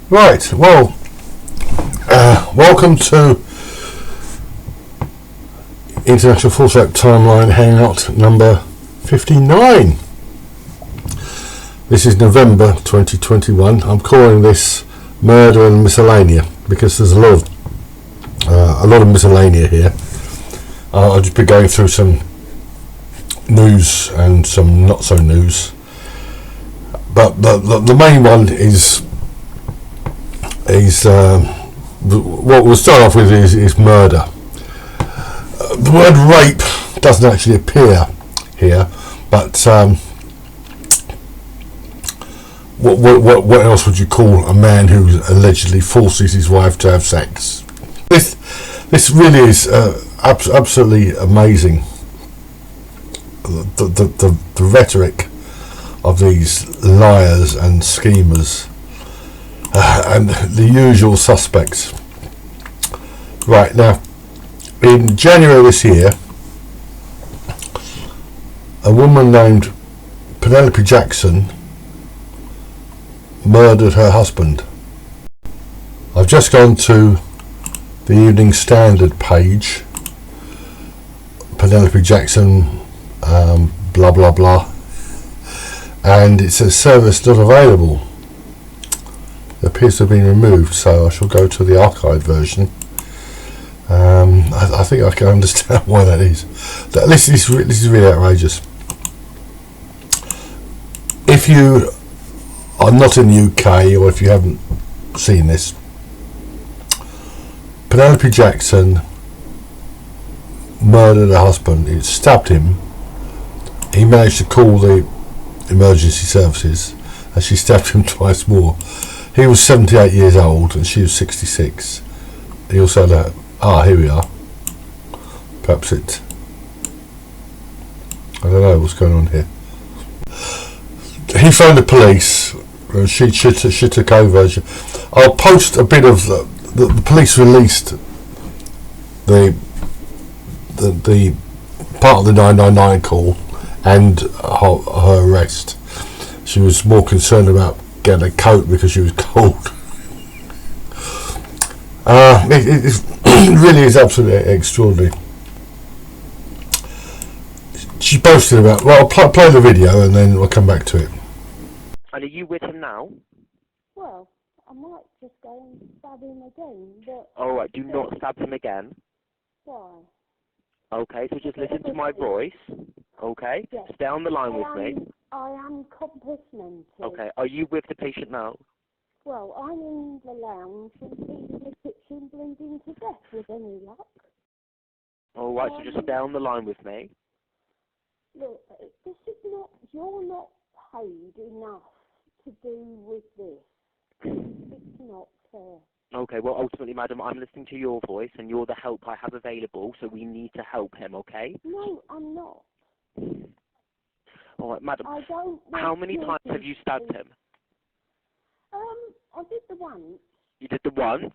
Right, well, welcome to International Full Step Timeline Hangout number 59. This is November 2021. I'm calling this Murder and Miscellanea because there's a lot of miscellanea here. I'll just be going through some news and some not so news. But the main one is what we'll start off with is murder. The word rape doesn't actually appear here, but what else would you call a man who allegedly forces his wife to have sex? This really is absolutely amazing. The rhetoric of these liars and schemers. And the usual suspects. Right, now, in January this year, a woman named Penelope Jackson murdered her husband. I've just gone to the Evening Standard page. Penelope Jackson, blah blah blah, and it says service not available. It appears to have been removed, so I shall go to the archived version. I think I can understand why that is. This is really outrageous. If you are not in the UK, or if you haven't seen this, Penelope Jackson murdered her husband. It stabbed him. He managed to call the emergency services, and she stabbed him twice more. He was 78 years old and she was 66. He also had here we are. Perhaps I don't know what's going on here. He phoned the police. She took over. I'll post a bit of the police released the part of the 999 call and her arrest. She was more concerned about getting a coat because she was cold. It really is absolutely extraordinary. She boasted about. Well, I'll play the video and then we'll come back to it. And are you with him now? Well, I might just go and stab him again, but... Alright, do not stab him again. Why? Okay, so just listen to my voice. Okay? Yes. Stay on the line with me. I am complimented. Okay, are you with the patient now? Well, I'm in the lounge and he's in the kitchen bleeding to death with any luck. Alright, so just stay on the line with me. Look, this is not... You're not paid enough to do with this. It's not fair. Okay, well, ultimately, madam, I'm listening to your voice, and you're the help I have available, so we need to help him, okay? No, I'm not. All right, madam, I don't how many times have you stabbed him? I did the once. You did the once?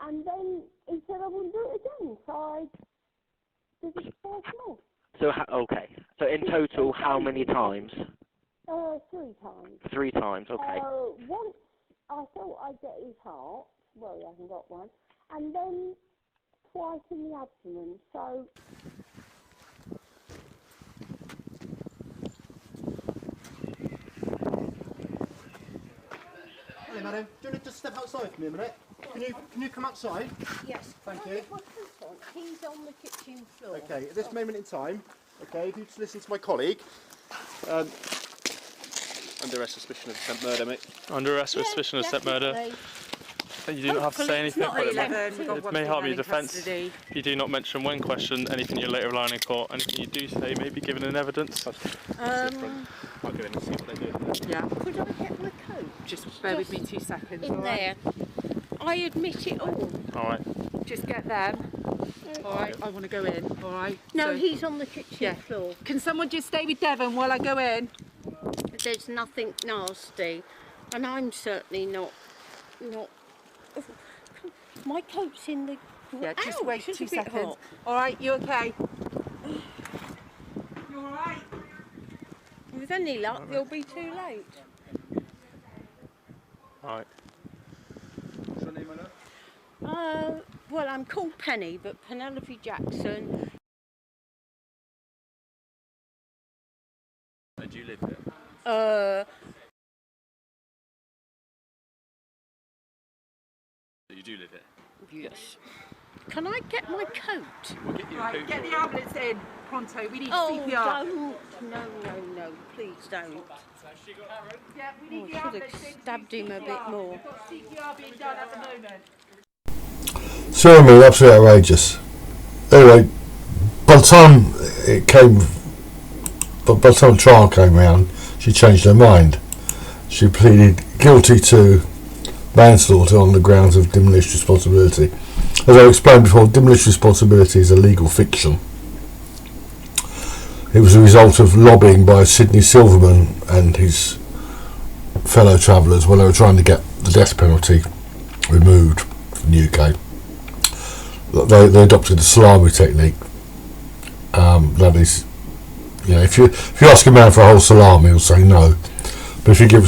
And then he said I wouldn't do it again, so I did it twice more. So, okay. So, in total, how many times? 3 times. 3 times, okay. Once I thought I'd get his heart. Well, he hasn't got one. And then twice in the abdomen, so... Hey, madam, do you need to step outside for me a minute? Can you come outside? Yes. Thank you. He's on the kitchen floor. Okay, at this moment in time, okay, if you just listen to my colleague. Under arrest with suspicion of attempt murder, mate. Under arrest with suspicion of attempt murder. You do not have to say anything, but it may harm your defence. You do not mention when questioned anything you later rely on in court. Anything you do say may be given in evidence. I'll go in and see what they do. Yeah. Could I get my coat? Just bear with me 2 seconds. In there. I admit it all. Alright. Just get them. Alright, I want to go in. Alright. No, so, he's on the kitchen floor. Can someone just stay with Devon while I go in? There's nothing nasty. And I'm certainly not... My coat's in the... Yeah, just Ow, wait it's 2 a bit seconds. hot. Alright, you okay? You alright? With any luck, they'll be too late. Alright. Well, I'm called Penny, but Penelope Jackson. Where do you live here? You do live here? Yes. Can I get my coat? We'll get you a coat. Get the ambulance in, pronto. We need Oh, CPR. don't. No, please don't. Yeah, we need the I should ambulance have in. stabbed him a bit more. We've got CPR being done at the moment. Certainly, absolutely outrageous. Anyway, by the time it came, by the time the trial came round, she changed her mind. She pleaded guilty to manslaughter on the grounds of diminished responsibility. As I explained before, diminished responsibility is a legal fiction. It was a result of lobbying by Sidney Silverman and his fellow travellers when they were trying to get the death penalty removed from the UK. They adopted the salami technique. That is, you know, if you ask a man for a whole salami, he'll say no. But if you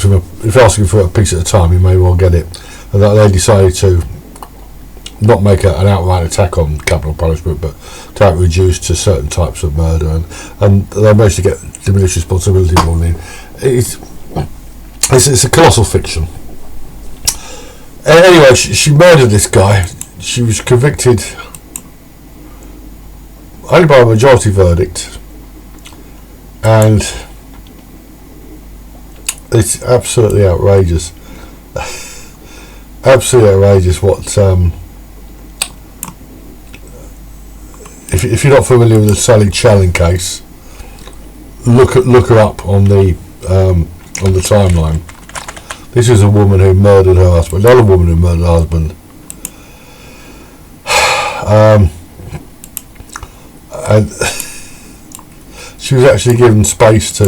ask him for a piece at a time, you may well get it. And that they decided to not make an outright attack on capital punishment, but to have it reduced to certain types of murder, and they managed to get diminished responsibility brought in. It's a colossal fiction. Anyway, she murdered this guy. She was convicted only by a majority verdict, and it's absolutely outrageous. Absolutely outrageous what if you're not familiar with the Sally Challen case, look her up on the timeline. This is a woman who murdered her husband, another woman who murdered her husband, and she was actually given space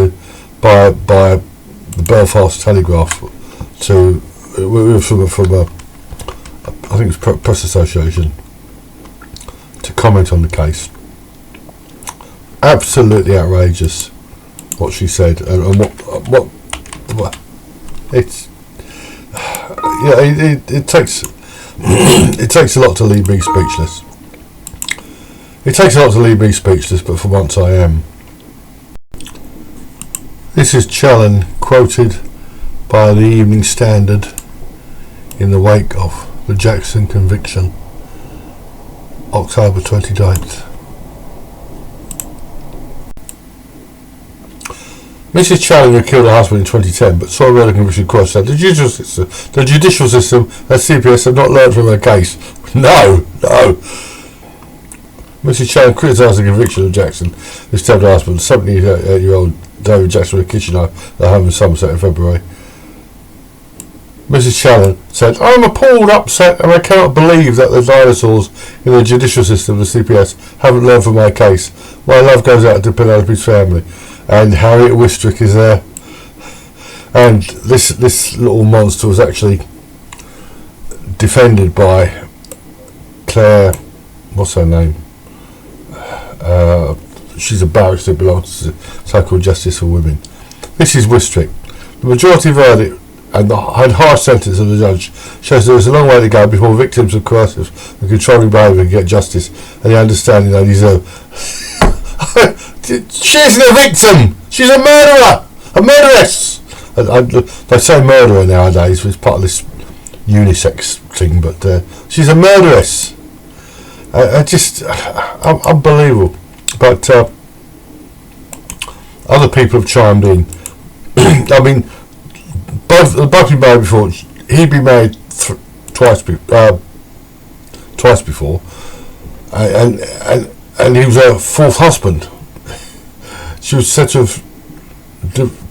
by the Belfast Telegraph from a I think it's Press Association to comment on the case. Absolutely outrageous what she said, and what it's it takes it takes a lot to leave me speechless. It takes a lot to leave me speechless, but for once I am. This is Challen quoted by the Evening Standard in the wake of the Jackson conviction, October 29th. Mrs. Challen, who killed her husband in 2010 but saw a murder conviction crossed out, the judicial system and CPS have not learned from her case. No. Mrs. Challen criticised the conviction of Jackson, who stabbed her husband, 78-year-old David Jackson, with a kitchen knife at home in Somerset in February. Mrs. Challen said, "I am appalled, upset, and I cannot believe that the dinosaurs in the judicial system, the CPS, haven't learned from my case. My love goes out to Penelope's family." And Harriet Wistrick is there. And this little monster was actually defended by Claire, what's her name? She's a barrister who belongs to the so-called Justice for Women. This is Wistrick. The majority verdict and the harsh sentence of the judge shows there is a long way to go before victims of coercive and controlling behaviour can get justice and the understanding they deserve. She isn't a victim. She's a murderer, a murderess. They say murderer nowadays. It's part of this unisex thing, but she's a murderess. Unbelievable. But other people have chimed in. I mean, both been married before. He'd been married twice before, and he was her fourth husband. She was said to have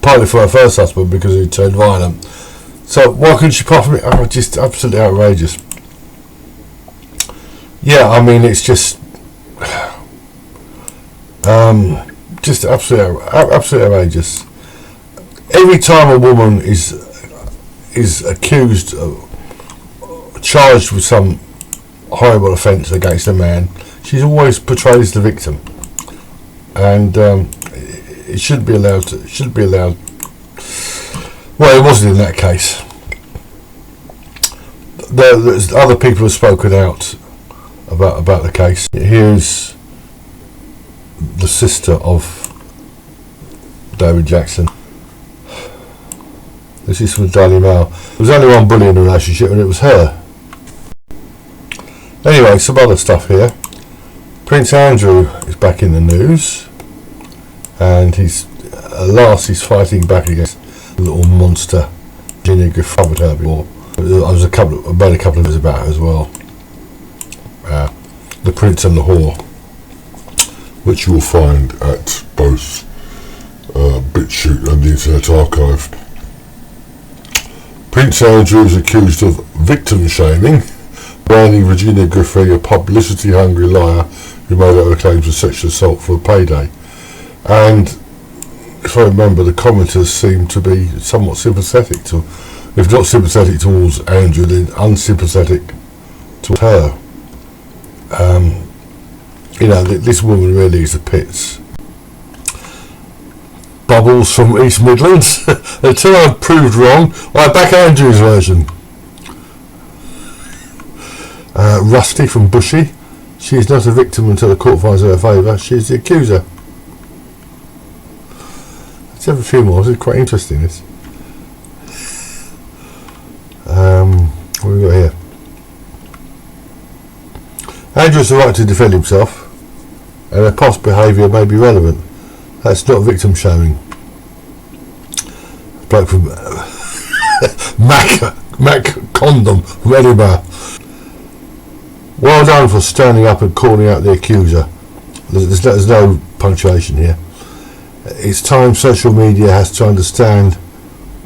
partly for her first husband because he turned violent. So why couldn't she possibly? Oh, just absolutely outrageous. Yeah, I mean it's just absolutely outrageous. Every time a woman is accused, charged with some horrible offence against a man, she's always portrayed as the victim, and it shouldn't be allowed. Well, it wasn't in that case. there's other people have spoken out about the case. Here's the sister of David Jackson. This is from the Daily Mail. There was only one bully in the relationship, and it was her. Anyway, some other stuff here. Prince Andrew is back in the news, and he's fighting back against the little monster Gina covered her before. There was a couple of news about her as well. The Prince and the Whore, which you will find at both BitChute and the Internet Archive. Prince Andrew is accused of victim shaming, branding Regina Griffey a publicity-hungry liar who made out claims of sexual assault for a payday. And if I remember, the commenters seem to be somewhat sympathetic to, if not sympathetic towards Andrew, then unsympathetic towards her. This woman really is the pits. Bubbles from East Midlands. Until I'm proved wrong, I back Andrew's version. Rusty from Bushy. She is not a victim until the court finds her a favour. She is the accuser. Let's have a few more. This is quite interesting. This. What have we got here? Andrew has the right to defend himself, and her past behaviour may be relevant. That's not victim shaming. Bloke from Mac Condom from Edinburgh. Well done for standing up and calling out the accuser. There's no punctuation here. It's time social media has to understand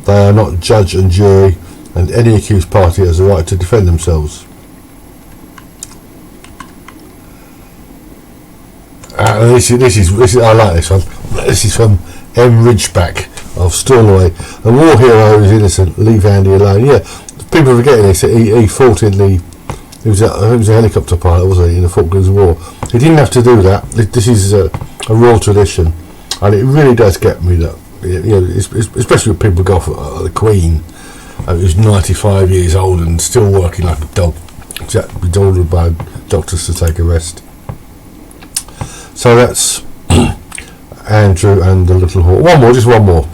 they are not judge and jury, and any accused party has the right to defend themselves. This is I like this one. This is from M. Ridgeback of Stornoway. A war hero is innocent. Leave Andy alone. Yeah, people are forgetting this. He fought in the. He was a helicopter pilot, wasn't he, in the Falklands War? He didn't have to do that. This is a royal tradition, and it really does get me that. Especially when people go for the Queen, who's 95 years old and still working like a dog. Be ordered by doctors to take a rest. So that's Andrew and the little whore. Just one more.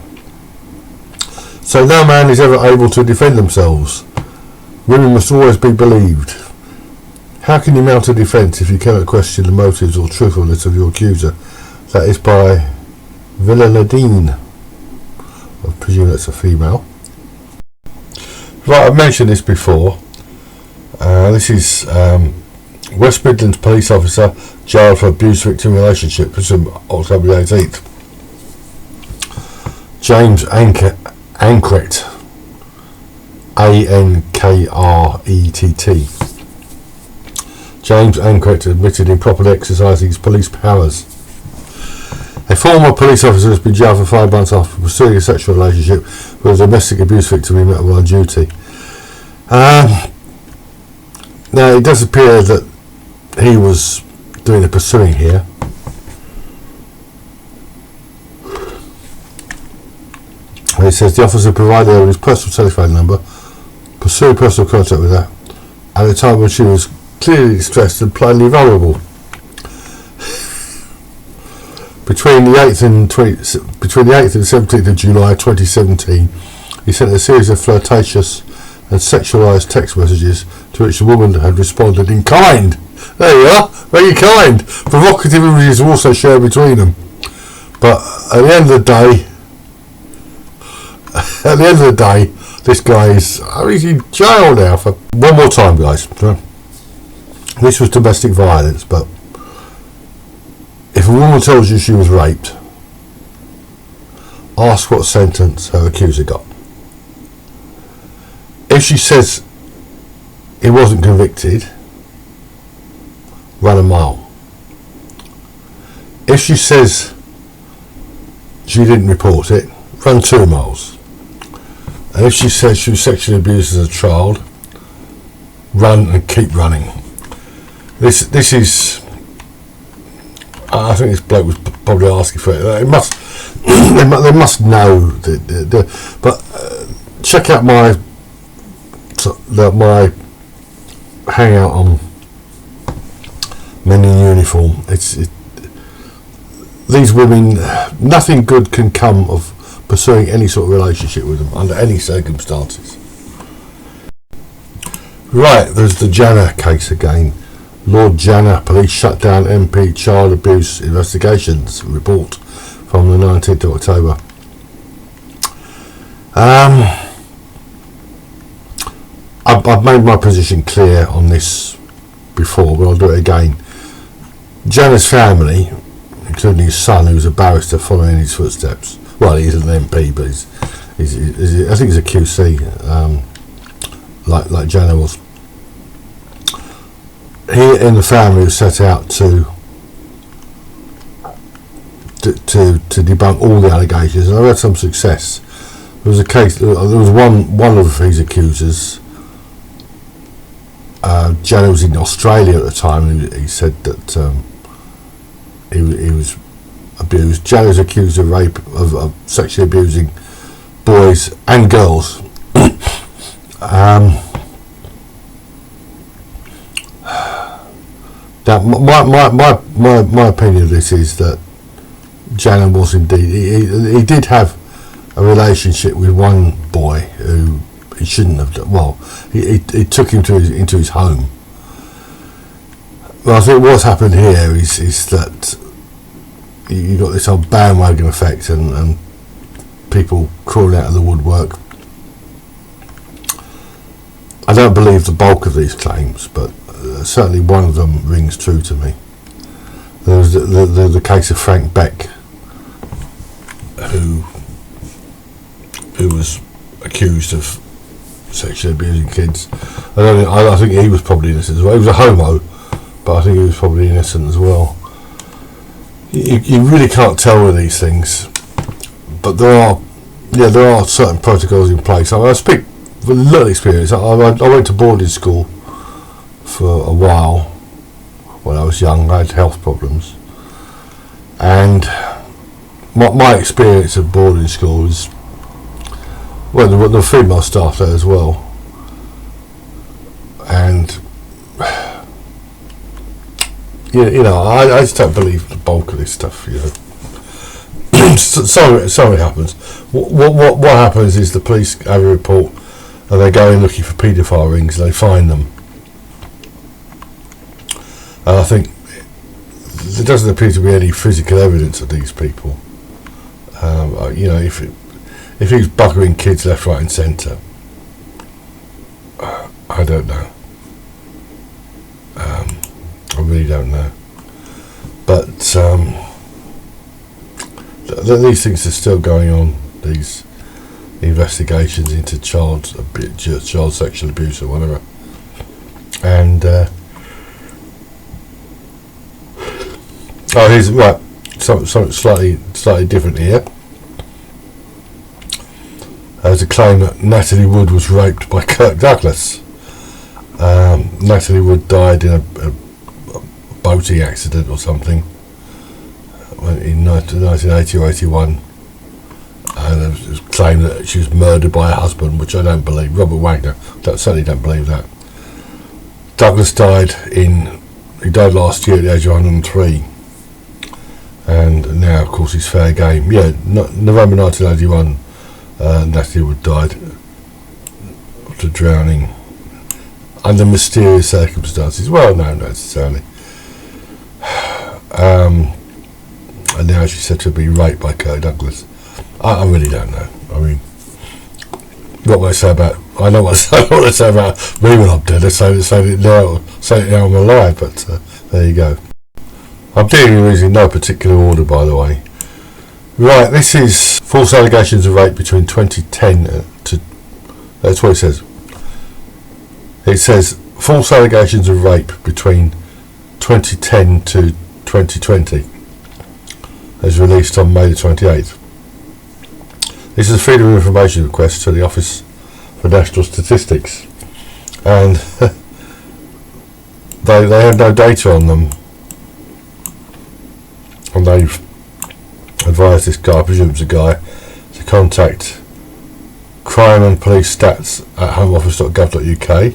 So no man is ever able to defend themselves. Women must always be believed. How can you mount a defence if you cannot question the motives or truthfulness of your accuser? That is by Villa Nadine. I presume that's a female. Right, I've mentioned this before. This is West Midlands police officer jailed for abuse victim relationship. This is from October 18th. James Ankret, Ankrett. James Ankret admitted improperly exercising his police powers. A former police officer has been jailed for 5 months after pursuing a sexual relationship with a domestic abuse victim he met while on duty. Now it does appear that he was doing the pursuing here. And it says the officer provided her with his personal telephone number, pursuing personal contact with her at a time when she was clearly distressed and plainly vulnerable. Between the 8th and 17th of July 2017, he sent a series of flirtatious and sexualised text messages to which the woman had responded in kind. There you are, very kind. Provocative images were also shared between them. But at the end of the day, this guy is he's in jail now for one more time, guys. This was domestic violence, but if a woman tells you she was raped, ask what sentence her accuser got. If she says he wasn't convicted, run a mile. If she says she didn't report it, run 2 miles. And if she says she was sexually abused as a child, run and keep running. This is. I think this bloke was probably asking for it. They must know. But check out my hangout on men in uniform. These women, nothing good can come of pursuing any sort of relationship with them under any circumstances. Right, there's the Janna case again. Lord Janna, police shut down MP child abuse investigations report from the 19th of October. I've made my position clear on this before, but I'll do it again. Janna's family, including his son, who's a barrister following in his footsteps. Well, he's an MP, but he's I think he's a QC, like Janna was. He and the family was set out to debunk all the allegations, and I've had some success. There was a case. There was one of his accusers. Janna was in Australia at the time, and he said that he was abused. Janna's accused of rape, of sexually abusing boys and girls. Now, my opinion of this is that Janna was indeed, he did have a relationship with one boy who he shouldn't have done. Well, he took him into his home. Well, I think what's happened here is that you got this old bandwagon effect and people crawling out of the woodwork. I don't believe the bulk of these claims, but certainly one of them rings true to me. There was the case of Frank Beck, who was accused of sexually abusing kids. I think he was probably innocent as well. He was a homo, but I think he was probably innocent as well. You really can't tell with these things, but there are certain protocols in place. I speak with a little experience. I went to boarding school for a while when I was young. I had health problems, and my experience of boarding school is, well, there were female staff there as well, and I just don't believe the bulk of this stuff. Something happens. What happens is the police have a report, and they go in looking for paedophile rings, and they find them. And I think there doesn't appear to be any physical evidence of these people. If he's buggering kids left, right, and centre, I don't know. I really don't know. But these things are still going on. These investigations into child sexual abuse or whatever, and here's right. Something slightly different here. There's a claim that Natalie Wood was raped by Kirk Douglas. Natalie Wood died in a boating accident or something in 1980 or 81, and it was claimed that she was murdered by her husband, which I don't believe. Robert Wagner, certainly don't believe that. Douglas died last year at the age of 103, and now of course he's fair game. November 1981, Natalie Wood died after drowning under mysterious circumstances. Well, no, not necessarily. And now she's said to be raped by Kirk Douglas. I really don't know. I mean, what will I say about? I know what I say about me when I'm dead. I say it now I'm alive. But there you go. I'm dealing with these in no particular order, by the way. Right, this is false allegations of rape between 2010 to. That's what it says. It says false allegations of rape between 2010 to 2020. As released on May the 28th. This is a Freedom of Information request to the Office for National Statistics, and they have no data on them, and they've advised this guy, I presume it's a guy, to contact crime and police stats at homeoffice.gov.uk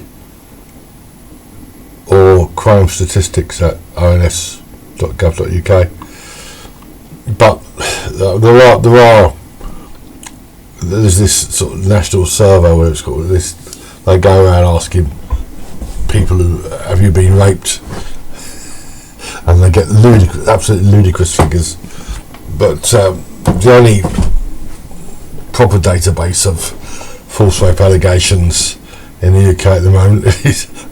or crime statistics at ons.gov.uk. But there's this sort of national survey where it's got this. They go around asking people who have you been raped, and they get absolutely ludicrous figures. But the only proper database of false rape allegations in the UK at the moment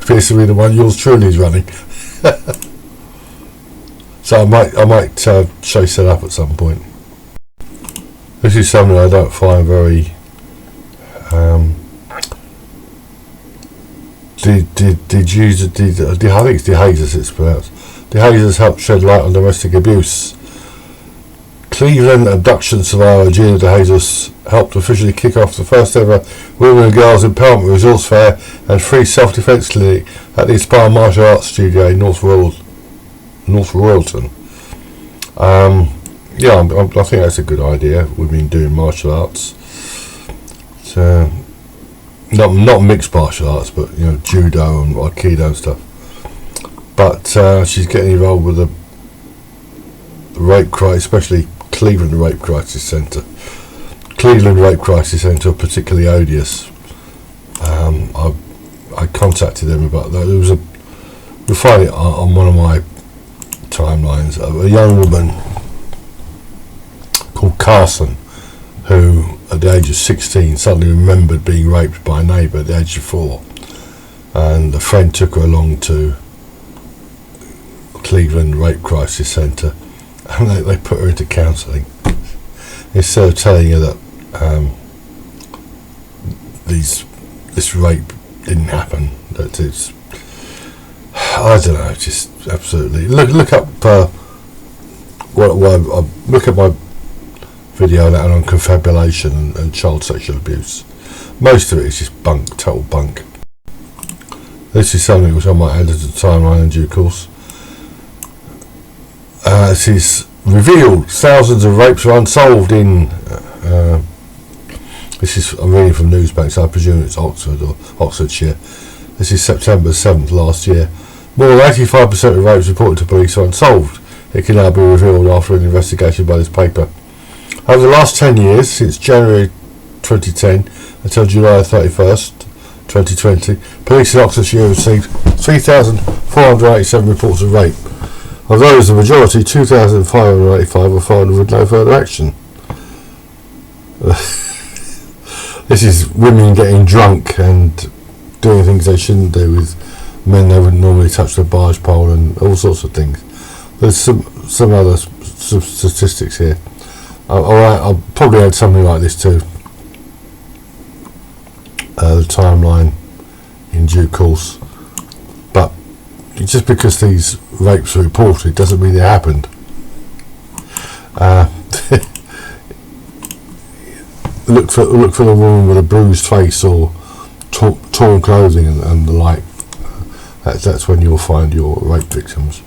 appears to be the one yours truly is running. So I might chase that up at some point. This is something I don't find very I think it's DeJesus it's pronounced. DeJesus helped shed light on domestic abuse. Cleveland abduction survivor Gina DeJesus helped officially kick off the first ever Women and Girls Empowerment Resource Fair and free self-defence clinic at the Inspire Martial Arts Studio in North Royalton. I think that's a good idea. Women doing martial arts. So, not mixed martial arts, but judo and aikido and stuff. But she's getting involved with the rape crisis, especially Cleveland Rape Crisis Centre. Cleveland Rape Crisis Centre are particularly odious. I contacted them about that. You'll find it on one of my timelines. A young woman called Carson, who at the age of 16 suddenly remembered being raped by a neighbour at the age of 4, and a friend took her along to Cleveland Rape Crisis Centre, and they put her into counselling instead of telling her that this rape didn't happen. That it's, I don't know, just absolutely look up look at my video that on confabulation and child sexual abuse. Most of it is just bunk, total bunk. This is something which I might add to the timeline in due course. This is revealed thousands of rapes are unsolved in I'm reading from Newsbank, so I presume it's Oxford or Oxfordshire. This is September 7th last year. More than 85% of rapes reported to police are unsolved. It can now be revealed after an investigation by this paper. Over the last 10 years, since January 2010 until July 31st, 2020, police in Oxfordshire received 3,487 reports of rape. Of those, the majority, 2,585, were filed with no further action. This is women getting drunk and doing things they shouldn't do with men they wouldn't normally touch the barge pole and all sorts of things. There's some other statistics here. I'll probably add something like this to the timeline in due course. But just because these rapes are reported doesn't mean they happened. Look for the woman with a bruised face or torn clothing and the like. That's when you'll find your rape victims.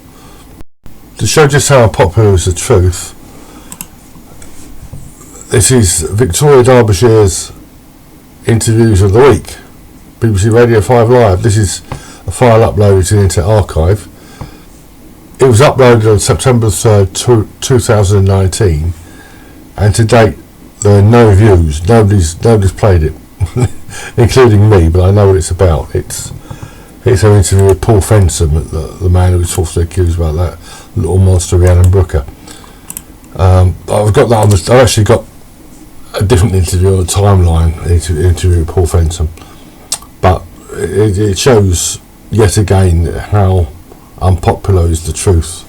To show just how unpopular is the truth, this is Victoria Derbyshire's interviews of the week. BBC Radio 5 Live. This is a file uploaded to the Internet Archive. It was uploaded on September 3rd, 2019, and to date there are no views. Nobody's played it, including me, but I know what it's about. It's an interview with Paul Fensom, the man who was falsely accused about that little monster Rhiannon Brooker. I've got that on I've actually got a different interview on the timeline, interview with Paul Fensom, but it shows yet again how unpopular is the truth.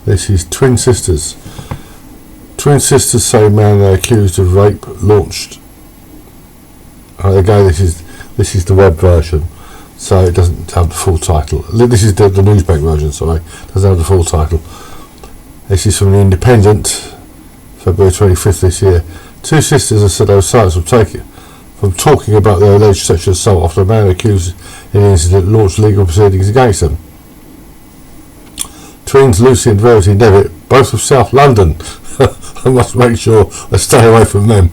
This is Twin Sisters. Twin sisters say man they accused of rape launched. Again, this is the web version, so it doesn't have the full title. This is the Newsbank version, sorry, doesn't have the full title. This is from The Independent, February 25th this year. Two sisters have said they were silenced from talking about their alleged sexual assault after a man accused in an incident launched legal proceedings against them. Twins Lucy and Verity Nevitt, both of South London. I must make sure I stay away from them.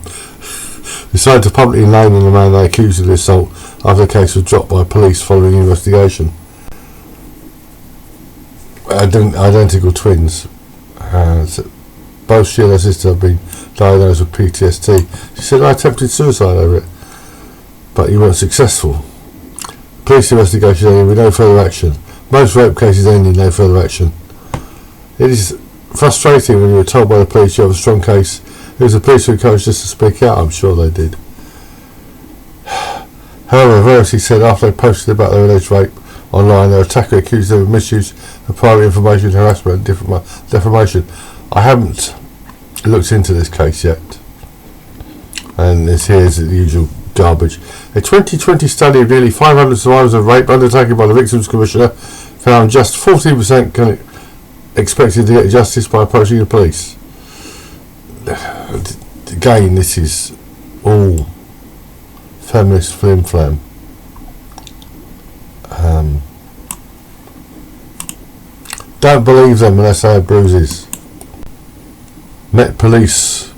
decided to publicly name the man they accused of the assault after the case was dropped by police following an investigation. Identical twins. Both she and her sister have been diagnosed with PTSD. She said, I attempted suicide over it, but you weren't successful. Police investigation ended with no further action. Most rape cases end in no further action. It is frustrating when you were told by the police you have a strong case. It was the police who encouraged us to speak out. I'm sure they did. However, Verity said after they posted about their alleged rape online, their attacker accused them of misuse of private information, harassment and defamation. I haven't looked into this case yet, and here's the usual garbage. A 2020 study of nearly 500 survivors of rape undertaken by the Victims Commissioner found just 14% expected to get justice by approaching the police. Again, this is all feminist flim-flam. Don't believe them unless they have bruises. Met Police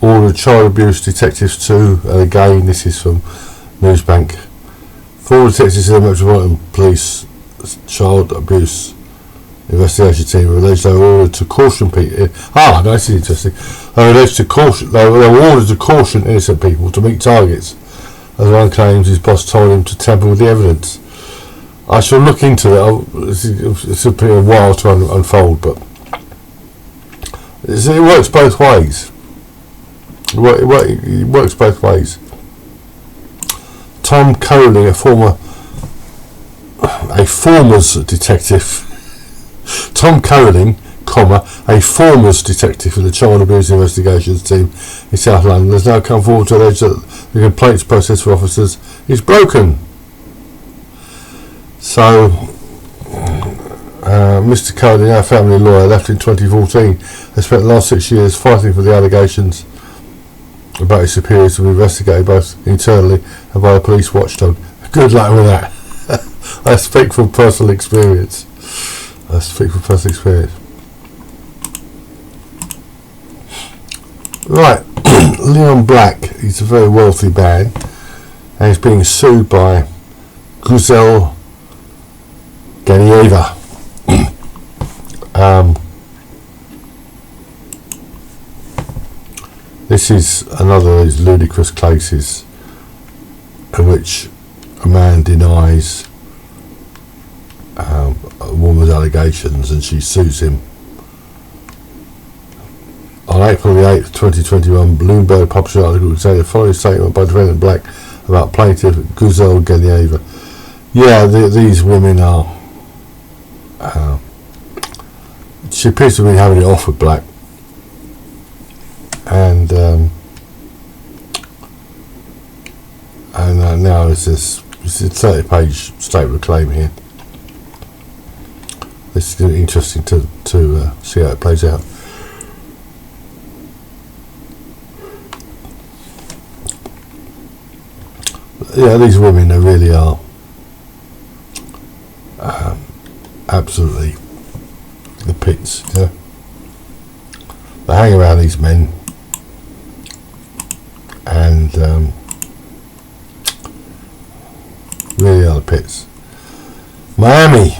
ordered child abuse detectives to, and again this is from Newsbank. 4 detectives in the Metropolitan Police Child Abuse Investigation Team were alleged they were ordered to caution people. This is interesting. They were ordered to caution innocent people to meet targets, as one claims his boss told him to tamper with the evidence. I shall look into that. It's a bit of a while to unfold, but it works both ways. It works both ways. Tom Coling, a former's detective. Tom Coling, a former's detective in the Child Abuse Investigations Team in South London, has now come forward to allege that the complaints process for officers is broken. So, Mr. Coling, our family lawyer, left in 2014, has spent the last 6 years fighting for the allegations about his superiors to be investigated both internally and by a police watchdog. Good luck with that. I speak from personal experience. Right, Leon Black, he's a very wealthy man, and he's being sued by Greville Janner. This is another of these ludicrous cases in which a man denies a woman's allegations and she sues him. On April the 8th, 2021, Bloomberg published an article containing the following statement by defendant Black about plaintiff Greville Janner. Yeah, these women are. She appears to be having it off with Black, and now it's a 30-page statement of claim here. This is going to be interesting to see how it plays out. Yeah, these women, they really are absolutely the pits. Yeah? They hang around these men and really are the pits. Miami.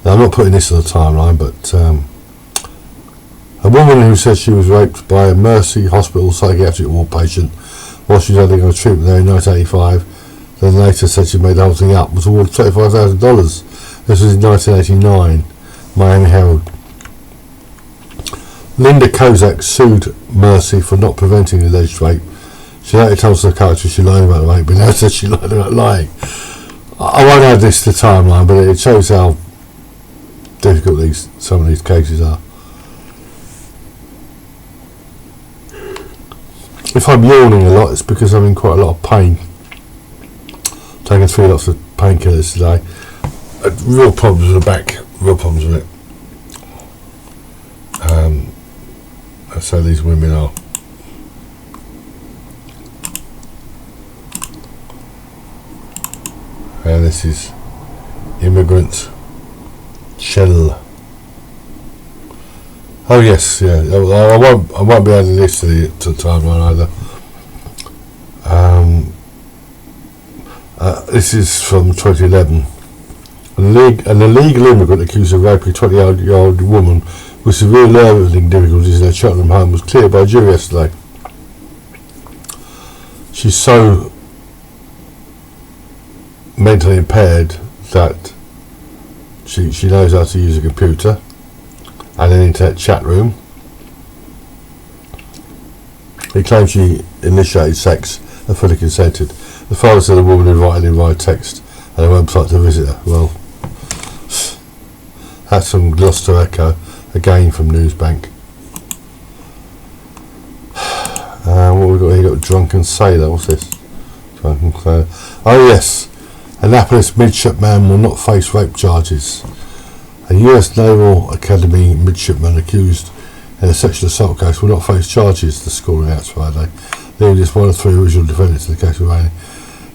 Now, I'm not putting this on the timeline, but a woman who says she was raped by a Mercy Hospital psychiatric ward patient while she was undergoing treatment there in 1985, then later said she made the whole thing up, was awarded $35,000. This was in 1989. Miami Herald. Linda Kozak sued Mercy for not preventing the alleged rape. She later told the psychiatrist she lied about the rape, but now said she lied about lying. I won't add this to the timeline, but it shows how difficult some of these cases are. If I'm yawning a lot, it's because I'm in quite a lot of pain. Taking 3 lots of painkillers today. Real problems with the back, real problems with it. So these women are. And this is Immigrant Shell. Oh yes, yeah. I won't be adding this to the timeline either. This is from 2011. An illegal immigrant accused of raping a 20-year-old woman with severe learning difficulties in her Cheltenham home was cleared by a jury yesterday. She's so mentally impaired that she knows how to use a computer and an internet chat room. He claims she initiated sex and fully consented. The father said the woman invited him via text and a website to visit her. Well, that's from Gloucester Echo, again from Newsbank. What we got here? Got Drunken Sailor. What's this? Drunken Sailor. Oh yes, Annapolis midshipman will not face rape charges. A US Naval Academy midshipman accused in a sexual assault case will not face charges, the school announced Friday. Leaving just one of 3 original defendants in the case remaining.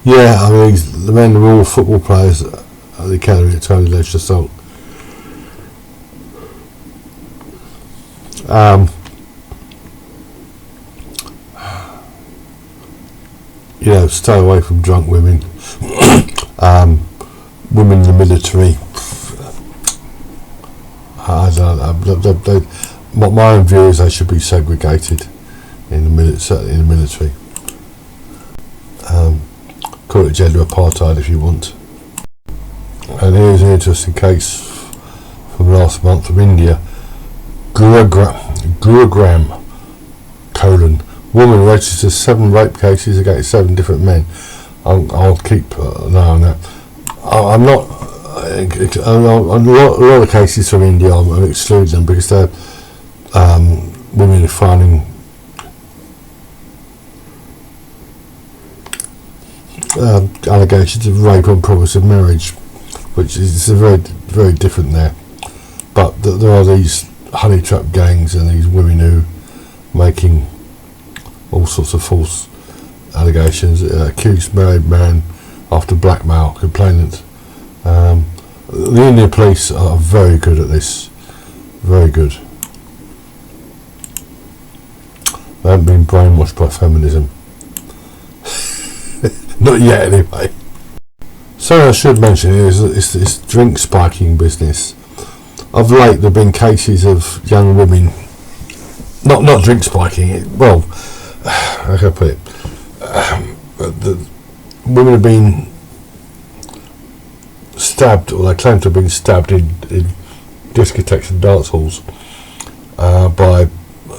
Yeah, I mean, the men were all football players at the academy at time of alleged assault. You know, stay away from drunk women. Women in the military. My own view is they should be segregated in the certainly in the military. Call it gender apartheid if you want. And here's an interesting case from last month from India. Gurugram, woman registers 7 rape cases against 7 different men. I'll keep an eye on that. I'm not. On a lot of cases from India, I'm excluding them because they're women filing allegations of rape on promise of marriage, which is very, very different there. But there are these honey trap gangs and these women who making all sorts of false allegations. Accused married man after blackmail complainant. The Indian police are very good at this. Very good. They haven't been brainwashed by feminism. Not yet, anyway. So I should mention is this drink spiking business. Of late, there have been cases of young women, not drink spiking. Well, how can I put it? The women have been stabbed, or they claim to have been stabbed in discotheques and dance halls by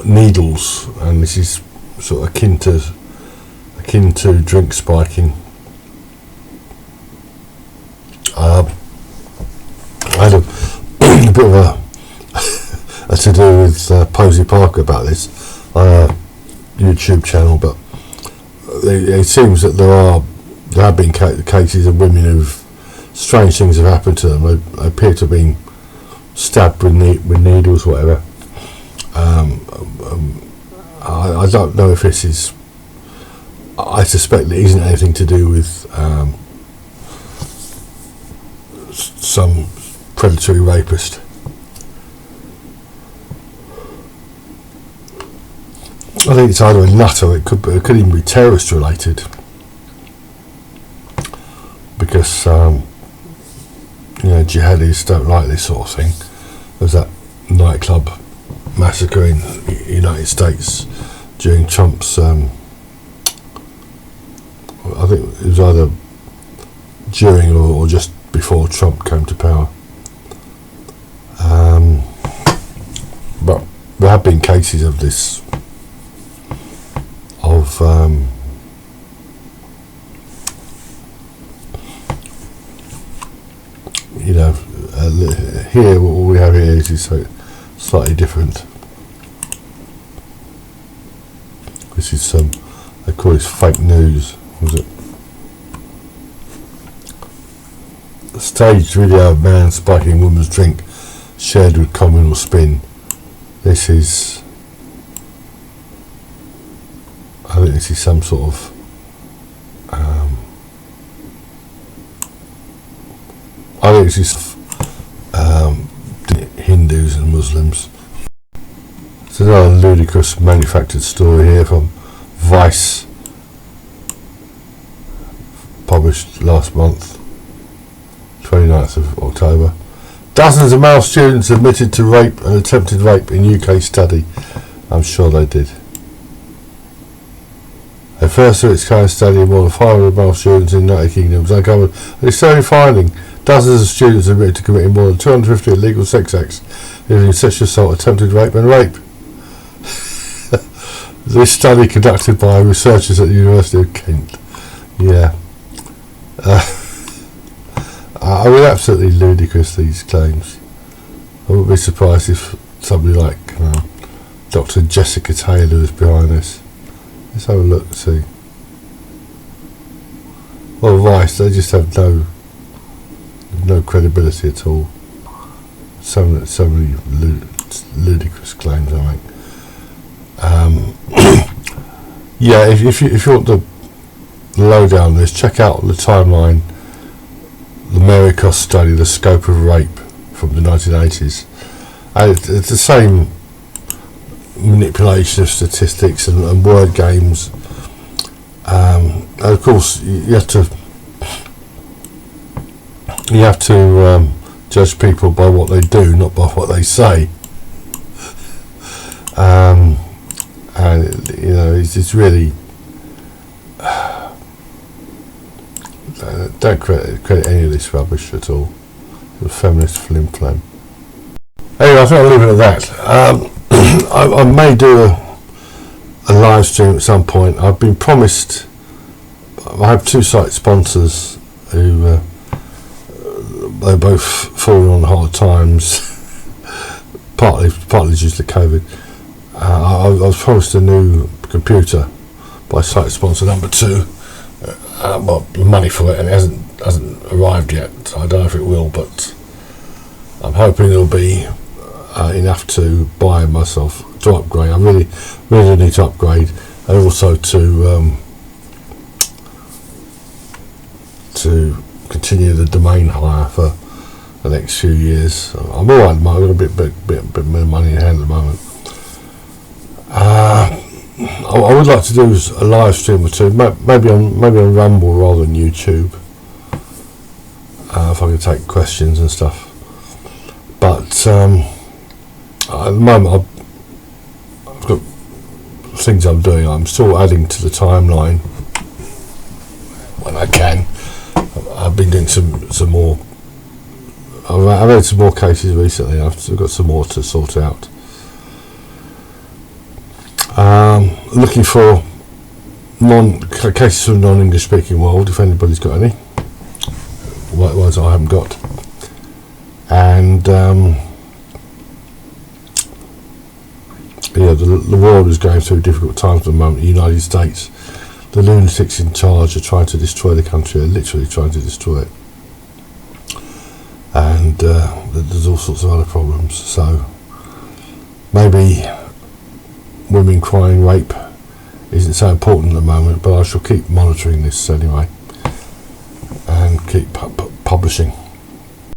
needles, and this is sort of akin to drink spiking. I had a bit of a to do with Posey Parker about this on a YouTube channel, but it seems that there have been cases of women who've strange things have happened to them. They appear to have been stabbed with needles, whatever. I don't know if this is. I suspect it isn't anything to do with some predatory rapist. I think it's either a nut or it could even be terrorist related, because jihadis don't like this sort of thing. There's that nightclub massacre in the United States during Trump's I think it was either during or just before Trump came to power. But there have been cases of this, of here what we have here is slightly different. This is they call this fake news. Was it? A staged video of man spiking woman's drink shared with communal spin. This is, I think this is some sort of I think this is Hindus and Muslims. It's another ludicrous manufactured story here from Vice, published last month, 29th of October. Dozens of male students admitted to rape and attempted rape in UK study. I'm sure they did. A first of its kind study of more than 500 male students in the United Kingdom has uncovered a disturbing finding. Dozens of students admitted to committing more than 250 illegal sex acts, including sexual assault, attempted rape and rape. This study conducted by researchers at the University of Kent. Yeah. I mean, absolutely ludicrous, these claims. I wouldn't be surprised if somebody like Dr. Jessica Taylor was behind this. Let's have a look and see. Well, Vice, they just have no credibility at all. So many ludicrous claims, I think. Yeah, if you want the lowdown on this, check out the timeline, the Mary Cost study, the scope of rape from the 1980s. And it's the same manipulation of statistics and word games. And of course, you have to judge people by what they do, not by what they say. And you know, it's really don't credit any of this rubbish at all. The feminist flim flam. Anyway, I think I'll leave it at that. I may do a live stream at some point. I've been promised. I have two site sponsors who they're both falling on hard times, partly due to COVID. I was promised a new computer by site sponsor number 2. Well, money for it, and it hasn't arrived yet. So I don't know if it will, but I'm hoping it'll be enough to buy myself to upgrade. I really need to upgrade, and also to continue the domain hire for the next few years. I'm alright at the moment. I've got a bit more money in hand at the moment. I would like to do a live stream or two, maybe on Rumble rather than YouTube, if I could take questions and stuff. But at the moment, I've got things I'm doing. I'm still adding to the timeline when I can. I've been doing some more. I've had some more cases recently. I've still got some more to sort out. Looking for cases from non-English speaking world, if anybody's got any. Ones I haven't got. And yeah, the world is going through difficult times at the moment. The United States, the lunatics in charge are trying to destroy the country. They're literally trying to destroy it. And there's all sorts of other problems. So maybe women crying rape isn't so important at the moment, but I shall keep monitoring this anyway and keep publishing.